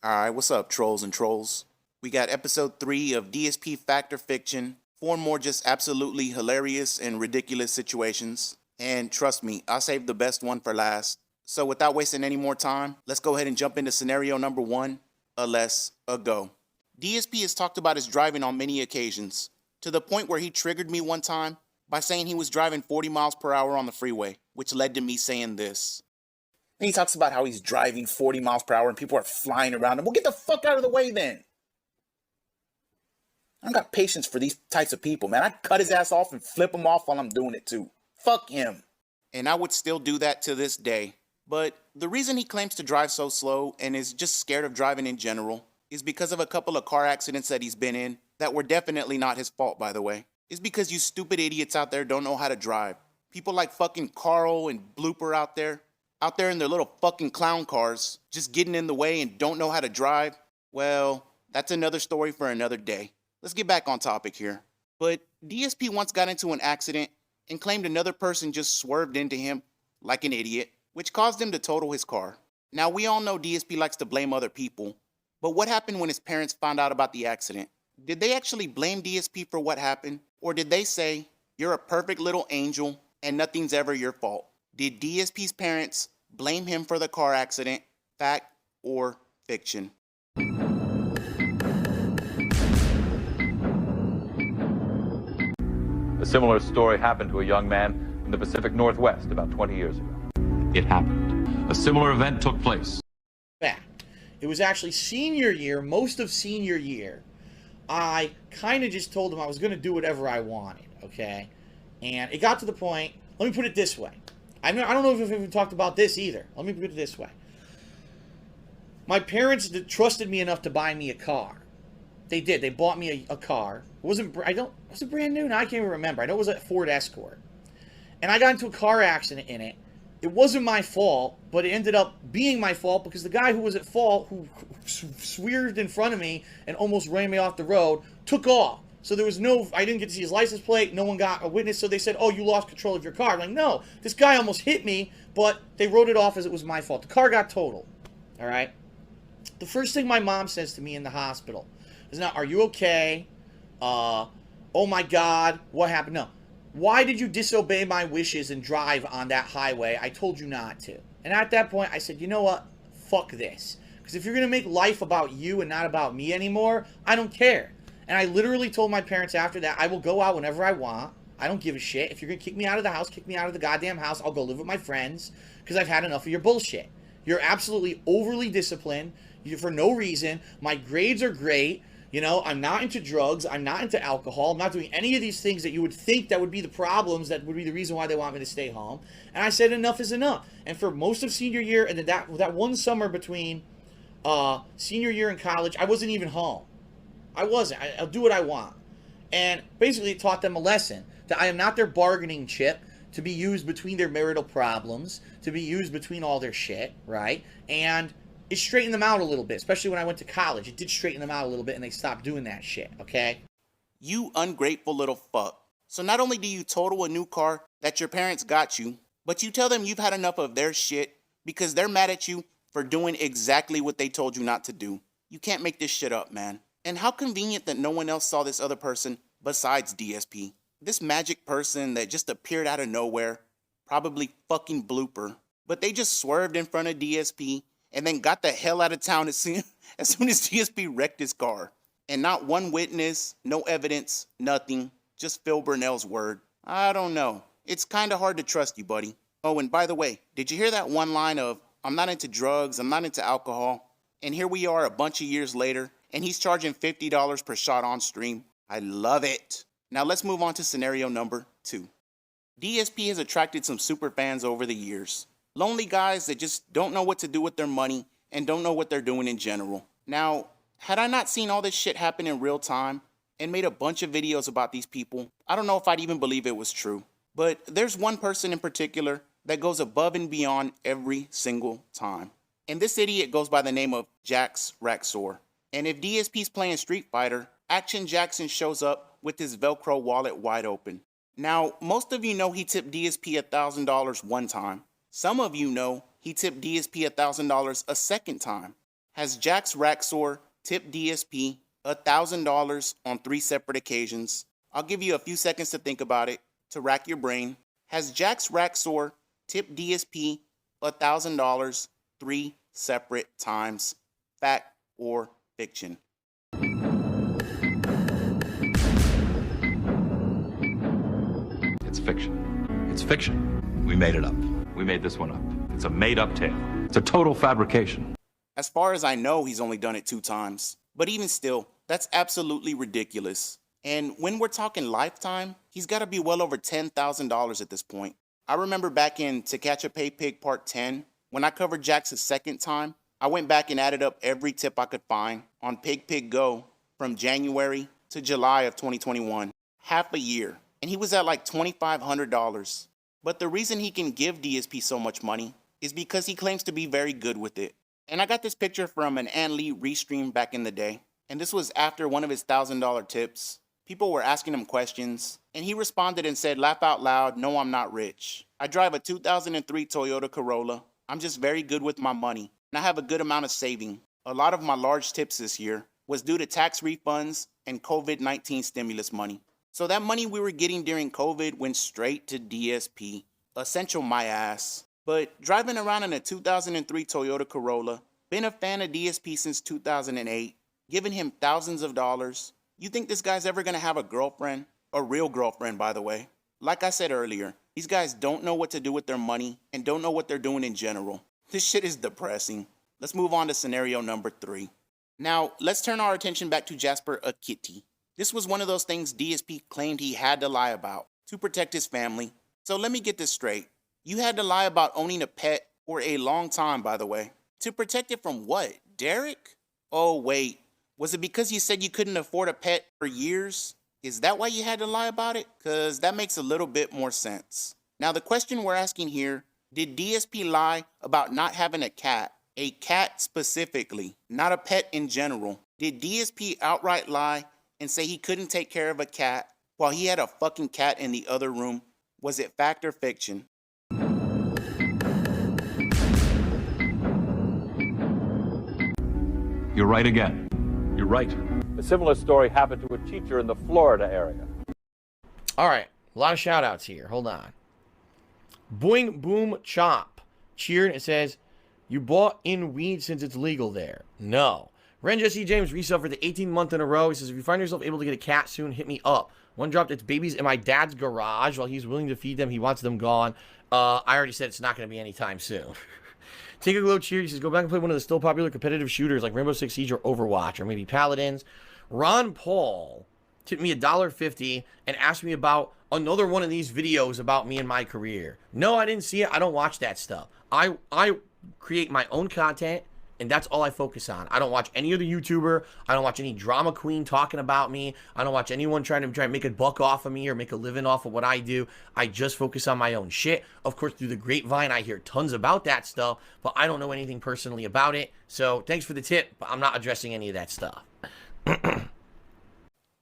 Alright, what's up, trolls and trolls? We got episode 3 of DSP Fact or Fiction, 4 more just absolutely hilarious and ridiculous situations. And trust me, I saved the best one for last. So without wasting any more time, let's go ahead and jump into scenario number 1, a go. DSP has talked about his driving on many occasions, to the point where he triggered me one time by saying he was driving 40 miles per hour on the freeway, which led to me saying this. And he talks about how he's driving 40 miles per hour and people are flying around him. Well, get the fuck out of the way then. I don't got patience for these types of people, man. I cut his ass off and flip him off while I'm doing it too. Fuck him. And I would still do that to this day. But the reason he claims to drive so slow and is just scared of driving in general is because of a couple of car accidents that he's been in that were definitely not his fault, by the way. It's because you stupid idiots out there don't know how to drive. People like fucking Carl and Blooper out there in their little fucking clown cars, just getting in the way and don't know how to drive. Well, that's another story for another day. Let's get back on topic here. But DSP once got into an accident and claimed another person just swerved into him like an idiot, which caused him to total his car. Now, we all know DSP likes to blame other people, but what happened when his parents found out about the accident? Did they actually blame DSP for what happened? Or did they say, you're a perfect little angel and nothing's ever your fault? Did DSP's parents blame him for the car accident? Fact or fiction? A similar story happened to a young man in the Pacific Northwest about 20 years ago. It happened. A similar event took place. Fact. It was actually senior year, most of senior year. I kind of just told him I was going to do whatever I wanted, okay? And it got to the point, let me put it this way. I don't know if we've even talked about this either. Let me put it this way. My parents trusted me enough to buy me a car. They did. They bought me a car. Was it brand new? No, I can't even remember. I know it was a Ford Escort. And I got into a car accident in it. It wasn't my fault, but it ended up being my fault because the guy who was at fault, who swerved in front of me and almost ran me off the road, took off. So there was I didn't get to see his license plate. No one got a witness. So they said, oh, you lost control of your car. I'm like, no, this guy almost hit me, but they wrote it off as it was my fault. The car got totaled. All right. The first thing my mom says to me in the hospital is, now, are you okay? Oh my God, what happened? No. Why did you disobey my wishes and drive on that highway? I told you not to. And at that point, I said, you know what? Fuck this. Because if you're going to make life about you and not about me anymore, I don't care. And I literally told my parents after that, I will go out whenever I want. I don't give a shit. If you're going to kick me out of the house, kick me out of the goddamn house. I'll go live with my friends because I've had enough of your bullshit. You're absolutely overly disciplined for no reason. My grades are great. You know, I'm not into drugs. I'm not into alcohol. I'm not doing any of these things that you would think that would be the problems, that would be the reason why they want me to stay home. And I said enough is enough. And for most of senior year and then that one summer between senior year and college, I wasn't even home. I wasn't. I'll do what I want. And basically it taught them a lesson, that I am not their bargaining chip to be used between their marital problems, to be used between all their shit, right? And it straightened them out a little bit, especially when I went to college. It did straighten them out a little bit, and they stopped doing that shit, okay? You ungrateful little fuck. So not only do you total a new car that your parents got you, but you tell them you've had enough of their shit because they're mad at you for doing exactly what they told you not to do. You can't make this shit up, man. And how convenient that no one else saw this other person besides DSP. This magic person that just appeared out of nowhere, probably fucking Blooper. But they just swerved in front of DSP and then got the hell out of town as soon as DSP wrecked his car. And not one witness, no evidence, nothing. Just Phil Burnell's word. I don't know. It's kind of hard to trust you, buddy. Oh, and by the way, did you hear that one line of, I'm not into drugs, I'm not into alcohol? And here we are a bunch of years later, and he's charging $50 per shot on stream. I love it. Now let's move on to scenario number 2. DSP has attracted some super fans over the years. Lonely guys that just don't know what to do with their money and don't know what they're doing in general. Now, had I not seen all this shit happen in real time and made a bunch of videos about these people, I don't know if I'd even believe it was true. But there's one person in particular that goes above and beyond every single time. And this idiot goes by the name of Jax Raxor. And if DSP's playing Street Fighter, Action Jackson shows up with his Velcro wallet wide open. Now, most of you know he tipped DSP $1,000 one time. Some of you know he tipped DSP $1,000 a second time. Has Jax Raxor tipped DSP $1,000 on 3 separate occasions? I'll give you a few seconds to think about it, to rack your brain. Has Jax Raxor tipped DSP $1,000 3 separate times? Fact or fiction? It's fiction. It's fiction. We made it up. We made this one up. It's a made-up tale. It's a total fabrication. As far as I know, he's only done it 2 times. But even still, that's absolutely ridiculous. And when we're talking lifetime, he's got to be well over $10,000 at this point. I remember back in To Catch a Pay Pig Part 10, when I covered Jax's second time, I went back and added up every tip I could find on Pig Pig Go from January to July of 2021. Half a year. And he was at like $2,500. But the reason he can give DSP so much money is because he claims to be very good with it. And I got this picture from an Ann Lee restream back in the day. And this was after one of his $1,000 tips. People were asking him questions, and he responded and said, "Laugh out loud, no, I'm not rich. I drive a 2003 Toyota Corolla. I'm just very good with my money, and I have a good amount of saving. A lot of my large tips this year was due to tax refunds and COVID-19 stimulus money. So that money we were getting during COVID went straight to DSP. Essential my ass. But driving around in a 2003 Toyota Corolla, been a fan of DSP since 2008, giving him thousands of dollars. You think this guy's ever gonna have a girlfriend? A real girlfriend, by the way. Like I said earlier, these guys don't know what to do with their money and don't know what they're doing in general. This shit is depressing. Let's move on to scenario number 3. Now, let's turn our attention back to Jasper Akitty. This was one of those things DSP claimed he had to lie about to protect his family. So let me get this straight. You had to lie about owning a pet for a long time, by the way. To protect it from what? Derek? Oh, wait. Was it because you said you couldn't afford a pet for years? Is that why you had to lie about it? Because that makes a little bit more sense. Now, the question we're asking here, did DSP lie about not having a cat? A cat specifically, not a pet in general. Did DSP outright lie and say he couldn't take care of a cat while he had a fucking cat in the other room? Was it fact or fiction? You're right again. You're right. A similar story happened to a teacher in the Florida area. All right, a lot of shout outs here. Hold on. Boing Boom Chop cheered and says, "You bought in weed since it's legal there." No. Ren Jesse James resub for the 18th month in a row. He says, "If you find yourself able to get a cat soon, hit me up. One dropped its babies in my dad's garage. While he's willing to feed them, he wants them gone. I already said it's not going to be anytime soon." Take a Glow cheer. He says, "Go back and play one of the still popular competitive shooters like Rainbow Six Siege or Overwatch, or maybe Paladins." Ron Paul tipped me $1.50 and asked me about another one of these videos about me and my career. No, I didn't see it. I don't watch that stuff. I create my own content, and that's all I focus on. I don't watch any other YouTuber. I don't watch any drama queen talking about me. I don't watch anyone trying to make a buck off of me or make a living off of what I do. I just focus on my own shit. Of course, through the grapevine, I hear tons about that stuff, but I don't know anything personally about it. So thanks for the tip, but I'm not addressing any of that stuff.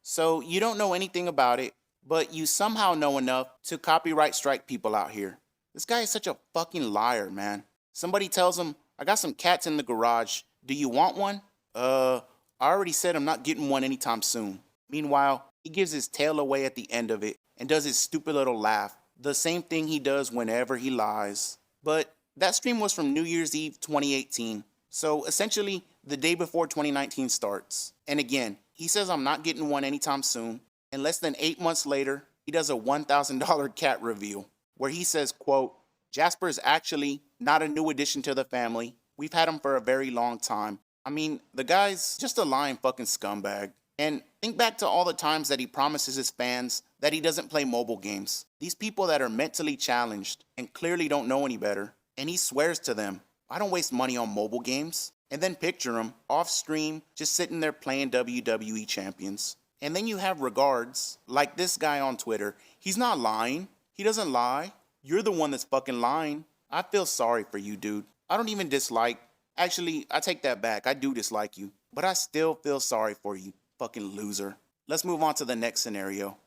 So you don't know anything about it, but you somehow know enough to copyright strike people out here. This guy is such a fucking liar, man. Somebody tells him, "I got some cats in the garage. Do you want one?" I already said I'm not getting one anytime soon. Meanwhile, he gives his tail away at the end of it and does his stupid little laugh. The same thing he does whenever he lies. But that stream was from New Year's Eve 2018. So essentially, the day before 2019 starts. And again, he says I'm not getting one anytime soon. And less than 8 months later, he does a $1,000 cat reveal where he says, quote, "Jasper is actually not a new addition to the family. We've had him for a very long time." I mean, the guy's just a lying fucking scumbag. And think back to all the times that he promises his fans that he doesn't play mobile games. These people that are mentally challenged and clearly don't know any better. And he swears to them, "I don't waste money on mobile games." And then picture him off stream just sitting there playing WWE champions. And then you have regards like this guy on Twitter. He's not lying. He doesn't lie. You're the one that's fucking lying. I feel sorry for you, dude. I don't even dislike. Actually, I take that back. I do dislike you. But I still feel sorry for you, fucking loser. Let's move on to the next scenario.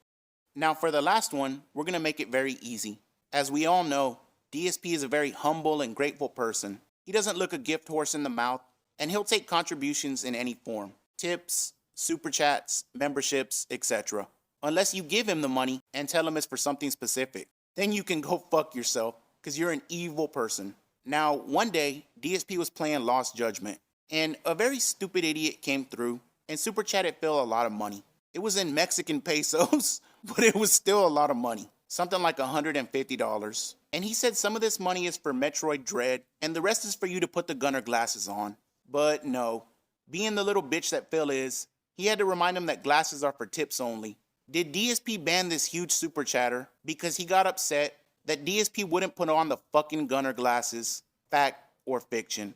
Now, for the last one, we're going to make it very easy. As we all know, DSP is a very humble and grateful person. He doesn't look a gift horse in the mouth. and he'll take contributions in any form. Tips, super chats, memberships, etc. Unless you give him the money and tell him it's for something specific. Then you can go fuck yourself, because you're an evil person. Now, one day, DSP was playing Lost Judgment, and a very stupid idiot came through and super chatted Phil a lot of money. It was in Mexican pesos, but it was still a lot of money. Something like $150. And he said some of this money is for Metroid Dread, and the rest is for you to put the gunner glasses on. But no, being the little bitch that Phil is, he had to remind him that glasses are for tips only. Did DSP ban this huge super chatter because he got upset that DSP wouldn't put on the fucking gunner glasses? Fact or fiction?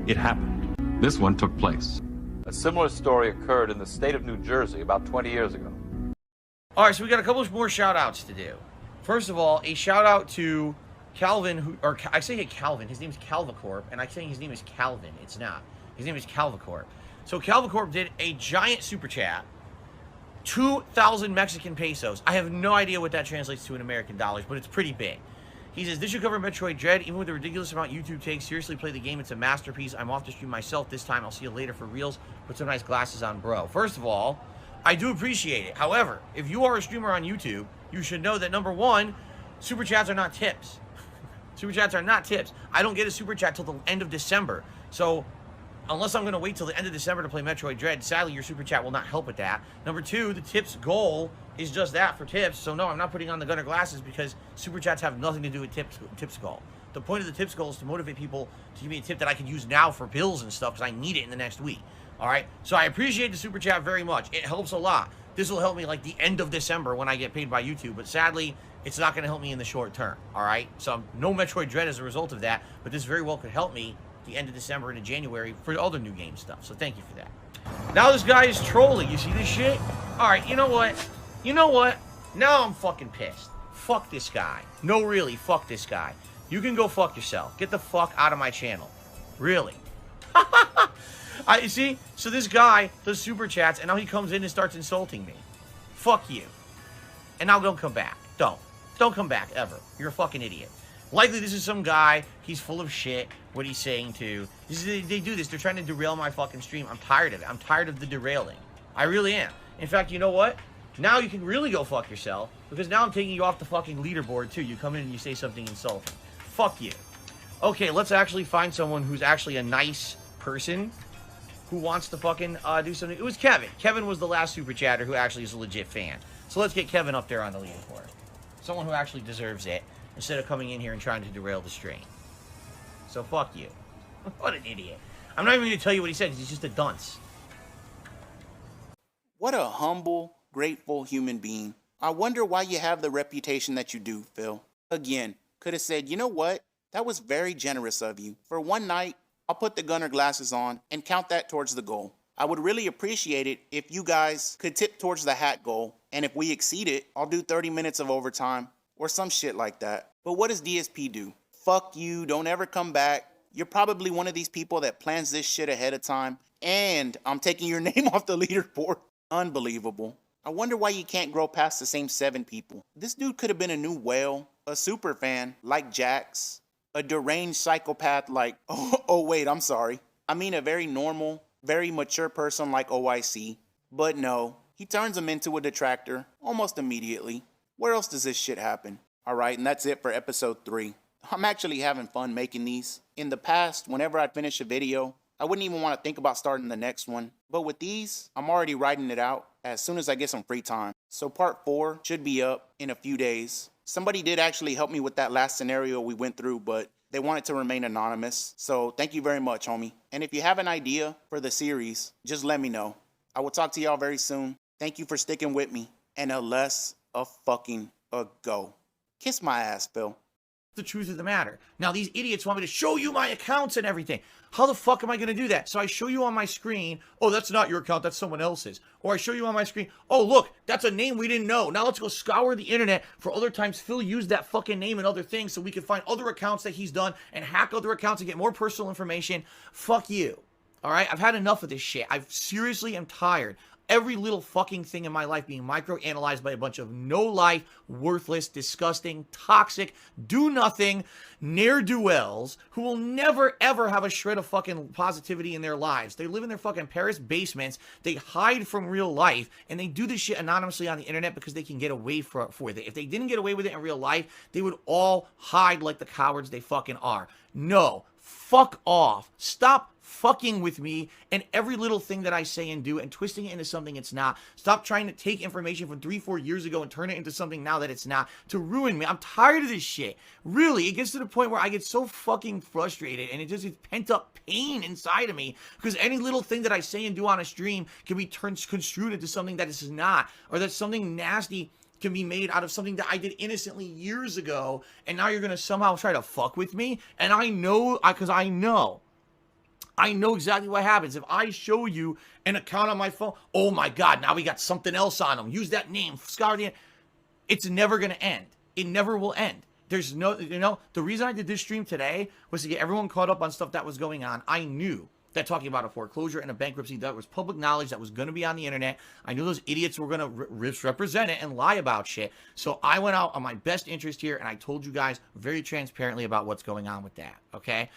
It happened. This one took place. A similar story occurred in the state of New Jersey about 20 years ago. All right, so we got a couple more shout-outs to do. First of all, a shout-out to Calvin, I say Calvin, his name is Calvacorp, and I'm saying his name is Calvin. It's not. His name is Calvacorp. So Calvacorp did a giant super chat, 2,000 Mexican pesos. I have no idea what that translates to in American dollars, but it's pretty big. He says, this should cover Metroid Dread, even with the ridiculous amount YouTube takes. Seriously, play the game. It's a masterpiece. I'm off to stream myself this time. I'll see you later for reals. Put some nice glasses on, bro. First of all, I do appreciate it. However, if you are a streamer on YouTube, you should know that, number one, super chats are not tips. Super chats are not tips. I don't get a super chat till the end of December. So, unless I'm going to wait till the end of December to play Metroid Dread, sadly, your super chat will not help with that. Number two, the tips goal is just that, for tips. So, no, I'm not putting on the gunner glasses because super chats have nothing to do with tips goal. The point of the tips goal is to motivate people to give me a tip that I can use now for bills and stuff because I need it in the next week. All right? So, I appreciate the super chat very much. It helps a lot. This will help me like the end of December when I get paid by YouTube. But sadly, it's not going to help me in the short term. All right? So, no Metroid Dread as a result of that. But this very well could help me the end of December into January for other new game stuff. So thank you for that. Now this guy is trolling. You see this shit? Alright, you know what? You know what? Now I'm fucking pissed. Fuck this guy. No, really, fuck this guy. You can go fuck yourself. Get the fuck out of my channel. Really. You see? So this guy does super chats, and now he comes in and starts insulting me. Fuck you. And now don't come back. Don't. Don't come back, ever. You're a fucking idiot. Likely this is some guy, he's full of shit, what he's saying to. They do this, they're trying to derail my fucking stream. I'm tired of it. I'm tired of the derailing. I really am. In fact, you know what? Now you can really go fuck yourself, because now I'm taking you off the fucking leaderboard too. You come in and you say something insulting. Fuck you. Okay, let's actually find someone who's actually a nice person who wants to fucking do something. It was Kevin. Kevin was the last super chatter who actually is a legit fan. So let's get Kevin up there on the leaderboard. Someone who actually deserves it, instead of coming in here and trying to derail the stream. So fuck you. What an idiot. I'm not even going to tell you what he said, because he's just a dunce. What a humble, grateful human being. I wonder why you have the reputation that you do, Phil. Again, could have said, you know what? That was very generous of you. For one night, I'll put the gunner glasses on and count that towards the goal. I would really appreciate it if you guys could tip towards the hat goal, and if we exceed it, I'll do 30 minutes of overtime or some shit like that. But what does DSP do? Fuck you, don't ever come back. You're probably one of these people that plans this shit ahead of time, and I'm taking your name off the leaderboard. Unbelievable. I wonder why you can't grow past the same 7 people. This dude could have been a new whale, a super fan like Jax, a deranged psychopath like, oh wait, I'm sorry. I mean a very normal, very mature person like OIC. But no, he turns him into a detractor almost immediately. Where else does this shit happen? Alright, and that's it for episode 3. I'm actually having fun making these. In the past, whenever I'd finish a video, I wouldn't even want to think about starting the next one. But with these, I'm already writing it out as soon as I get some free time. So part 4 should be up in a few days. Somebody did actually help me with that last scenario we went through, but they wanted to remain anonymous. So thank you very much, homie. And if you have an idea for the series, just let me know. I will talk to y'all very soon. Thank you for sticking with me. And a less a fucking a go. Kiss my ass, Phil. The truth of the matter. Now, these idiots want me to show you my accounts and everything. How the fuck am I going to do that? So I show you on my screen, oh, that's not your account, that's someone else's. Or I show you on my screen, oh, look, that's a name we didn't know. Now let's go scour the internet for other times Phil used that fucking name and other things so we can find other accounts that he's done and hack other accounts and get more personal information. Fuck you. All right? I've had enough of this shit. I seriously am tired. every little fucking thing in my life being microanalyzed by a bunch of no-life, worthless, disgusting, toxic, do-nothing ne'er-do-wells who will never, ever have a shred of fucking positivity in their lives. They live in their fucking Paris basements, they hide from real life, and they do this shit anonymously on the internet because they can get away with it. If they didn't get away with it in real life, they would all hide like the cowards they fucking are. No. Fuck off. Stop fucking with me and every little thing that I say and do and twisting it into something it's not. Stop trying to take information from 3-4 years ago and turn it into something now that it's not to ruin me. I'm tired of this shit. Really, it gets to the point where I get so fucking frustrated and it just is pent up pain inside of me because any little thing that I say and do on a stream can be construed into something that it's not, or that something nasty can be made out of something that I did innocently years ago, and now you're gonna somehow try to fuck with me. And I know, because I know exactly what happens. If I show you an account on my phone, oh my God, now we got something else on them. Use that name, Scardian. It's never gonna end. It never will end. There's no, the reason I did this stream today was to get everyone caught up on stuff that was going on. I knew that talking about a foreclosure and a bankruptcy, that was public knowledge that was going to be on the internet. I knew those idiots were going to misrepresent it and lie about shit. So I went out on my best interest here and I told you guys very transparently about what's going on with that, okay?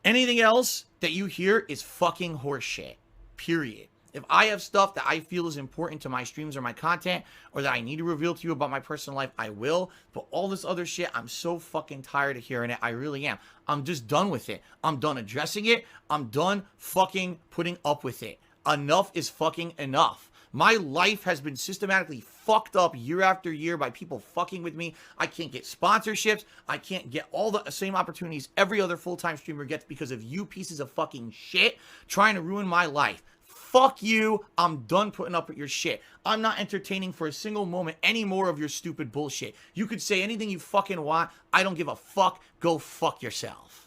Anything else that you hear is fucking horseshit, period. If I have stuff that I feel is important to my streams or my content, or that I need to reveal to you about my personal life, I will. But all this other shit, I'm so fucking tired of hearing it. I really am. I'm just done with it. I'm done addressing it. I'm done fucking putting up with it. Enough is fucking enough. My life has been systematically fucked up year after year by people fucking with me. I can't get sponsorships. I can't get all the same opportunities every other full-time streamer gets because of you pieces of fucking shit trying to ruin my life. Fuck you. I'm done putting up with your shit. I'm not entertaining for a single moment any more of your stupid bullshit. You could say anything you fucking want. I don't give a fuck. Go fuck yourself.